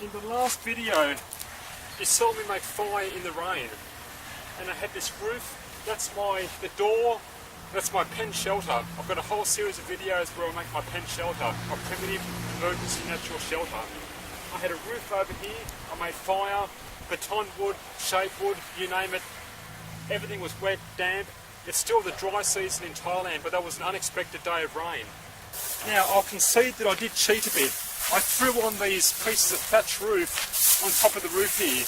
In the last video, you saw me make fire in the rain, and I had this roof. That's the door. That's my pen shelter. I've got a whole series of videos where I make my pen shelter, my primitive emergency natural shelter. I had a roof over here. I made fire, baton wood, shape wood, you name it. Everything was wet, damp. It's still the dry season in Thailand, but that was an unexpected day of rain. Now, I'll concede that I did cheat a bit. I threw on these pieces of thatch roof on top of the roof here,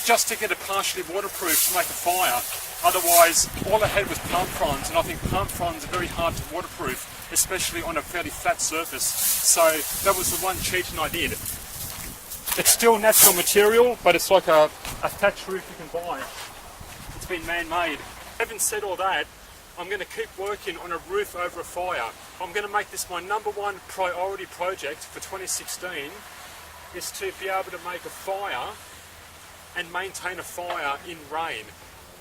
just to get it partially waterproof to make a fire. Otherwise, all I had was palm fronds, and I think palm fronds are very hard to waterproof, especially on a fairly flat surface. So that was the one cheating I did. It's still natural material, but it's like a thatch roof you can buy. It's been man-made. Having said all that, I'm going to keep working on a roof over a fire. I'm going to make this my #1 priority project for 2016, is to be able to make a fire and maintain a fire in rain.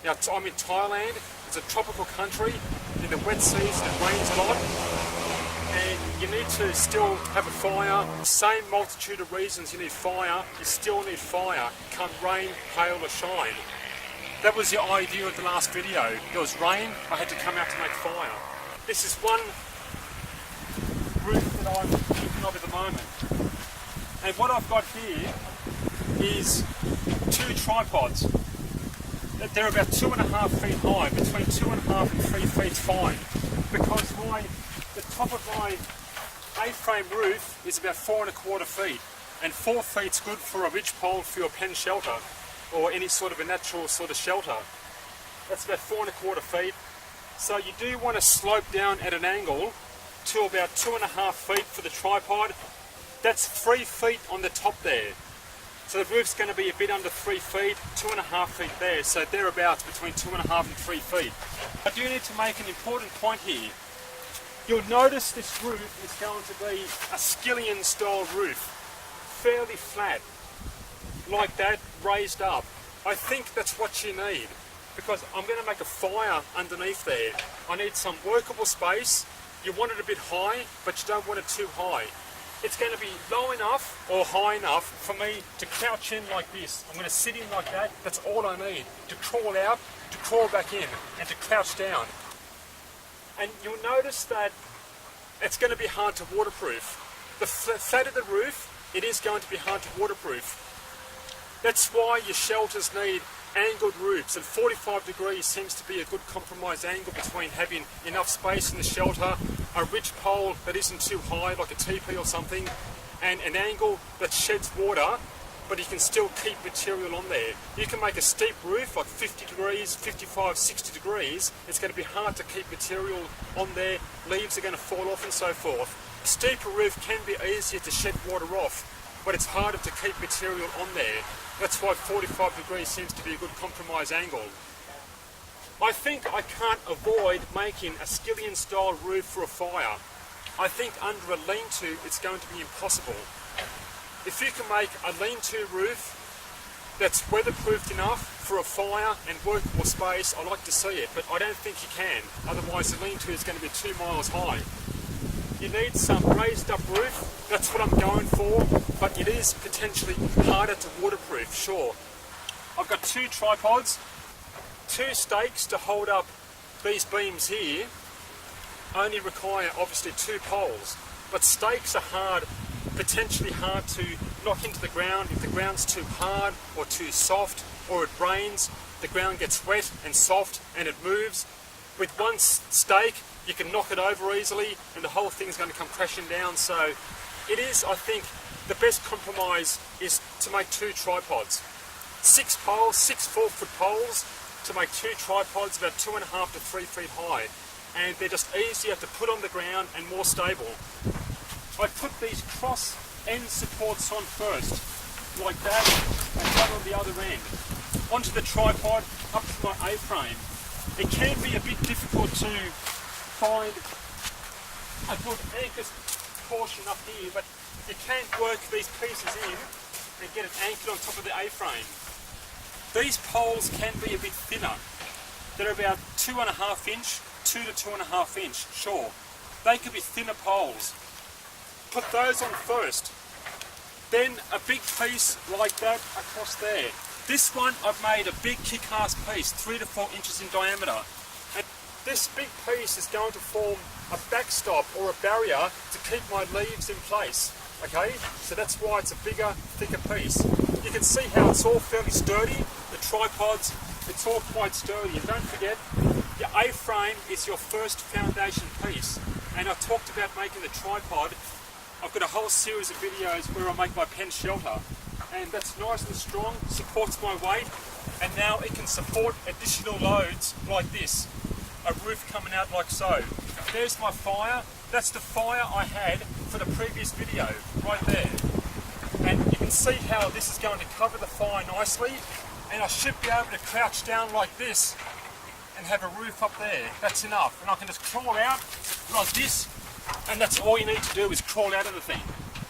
Now, I'm in Thailand. It's a tropical country. In the wet season it rains a lot, and you need to still have a fire. Same multitude of reasons you need fire, you still need fire, come rain, hail or shine. That was the idea of the last video. There was rain, I had to come out to make fire. This is one roof that I'm thinking of at the moment. And what I've got here is 2 tripods. They're about 2.5 feet high, between 2.5 and 3 feet fine. Because the top of my A-frame roof is about 4.25 feet. And 4 feet's good for a ridgepole for your pen shelter, or any sort of a natural sort of shelter. That's about 4.25 feet. So you do want to slope down at an angle to about 2.5 feet for the tripod. That's 3 feet on the top there. So the roof's going to be a bit under 3 feet, 2.5 feet there, so thereabouts between 2.5 and 3 feet. I do need to make an important point here. You'll notice this roof is going to be a Skillion style roof, fairly flat, like that, raised up. I think that's what you need, because I'm going to make a fire underneath there. I need some workable space. You want it a bit high, but you don't want it too high. It's going to be low enough or high enough for me to crouch in like this. I'm going to sit in like that. That's all I need. To crawl out, to crawl back in, and to crouch down. And you'll notice that it's going to be hard to waterproof. The flat of the roof, it is going to be hard to waterproof. That's why your shelters need angled roofs, and 45 degrees seems to be a good compromise angle between having enough space in the shelter, a ridge pole that isn't too high like a teepee or something, and an angle that sheds water, but you can still keep material on there. You can make a steep roof like 50 degrees, 55, 60 degrees. It's going to be hard to keep material on there, leaves are going to fall off and so forth. A steeper roof can be easier to shed water off, but it's harder to keep material on there. That's why 45 degrees seems to be a good compromise angle. I think I can't avoid making a Skillion style roof for a fire. I think under a lean-to it's going to be impossible. If you can make a lean-to roof that's weatherproofed enough for a fire and workable space, I like to see it, but I don't think you can. Otherwise the lean-to is going to be 2 miles high. You need some raised up roof, that's what I'm going for, but it is potentially harder to waterproof, sure. I've got 2 tripods, 2 stakes to hold up these beams here, only require obviously 2 poles, but stakes are hard, potentially hard to knock into the ground. If the ground's too hard or too soft, or it rains, the ground gets wet and soft and it moves. With one stake, you can knock it over easily and the whole thing's going to come crashing down. So it is, I think, the best compromise is to make 2 tripods. 6 poles, 6 4-foot poles to make 2 tripods about 2.5 to 3 feet high. And they're just easier to put on the ground and more stable. I put these cross end supports on first, like that, and one on the other end, onto the tripod, up to my A-frame. It can be a bit difficult to find a good anchor portion up here, but you can work these pieces in and get it anchored on top of the A-frame. These poles can be a bit thinner. They're about 2.5 inch, 2 to 2.5 inch, sure. They could be thinner poles. Put those on first. Then a big piece like that across there. This one I've made a big kick-ass piece, 3 to 4 inches in diameter. And this big piece is going to form a backstop or a barrier to keep my leaves in place. Okay, so that's why it's a bigger, thicker piece. You can see how it's all fairly sturdy. The tripods, it's all quite sturdy. And don't forget, your A-frame is your first foundation piece. And I talked about making the tripod. I've got a whole series of videos where I make my pen shelter. And that's nice and strong, supports my weight. And now it can support additional loads like this. A roof coming out like so. There's my fire. That's the fire I had for the previous video, right there. And you can see how this is going to cover the fire nicely. And I should be able to crouch down like this and have a roof up there. That's enough. And I can just crawl out like this, and that's all you need to do is crawl out of the thing.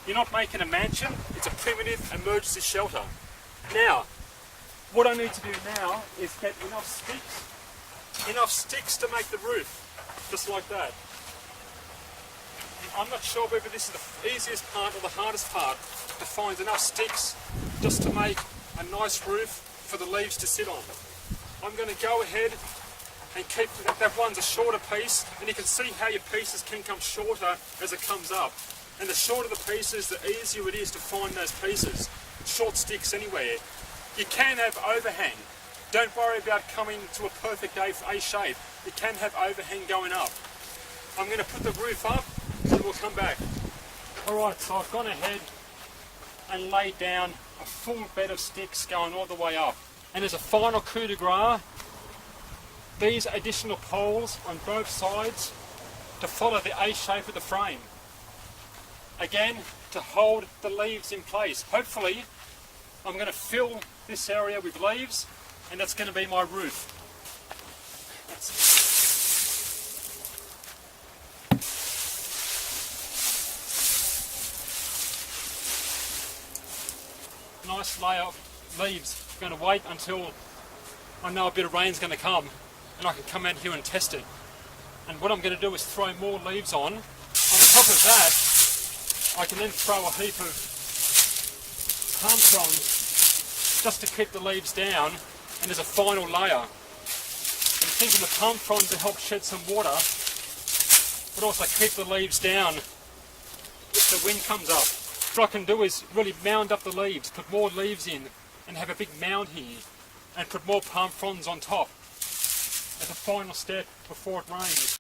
You're not making a mansion, it's a primitive emergency shelter. Now, what I need to do now is get enough sticks to make the roof, just like that. I'm not sure whether this is the easiest part or the hardest part, to find enough sticks just to make a nice roof for the leaves to sit on. I'm going to go ahead and keep that one's a shorter piece, and you can see how your pieces can come shorter as it comes up. And the shorter the pieces, the easier it is to find those pieces. Short sticks anywhere. You can have overhang. Don't worry about coming to a perfect A shape. You can have overhang going up. I'm going to put the roof up and we'll come back. Alright, so I've gone ahead and laid down a full bed of sticks going all the way up. And as a final coup de grace, these additional poles on both sides to follow the A shape of the frame. Again, to hold the leaves in place. Hopefully, I'm going to fill this area with leaves, and that's going to be my roof. Nice layer of leaves. I'm going to wait until I know a bit of rain's going to come, and I can come out here and test it. And what I'm going to do is throw more leaves on. On top of that, I can then throw a heap of palm fronds just to keep the leaves down, and as a final layer. I'm thinking the palm fronds to help shed some water, but also keep the leaves down if the wind comes up. What I can do is really mound up the leaves, put more leaves in, and have a big mound here, and put more palm fronds on top as a final step before it rains.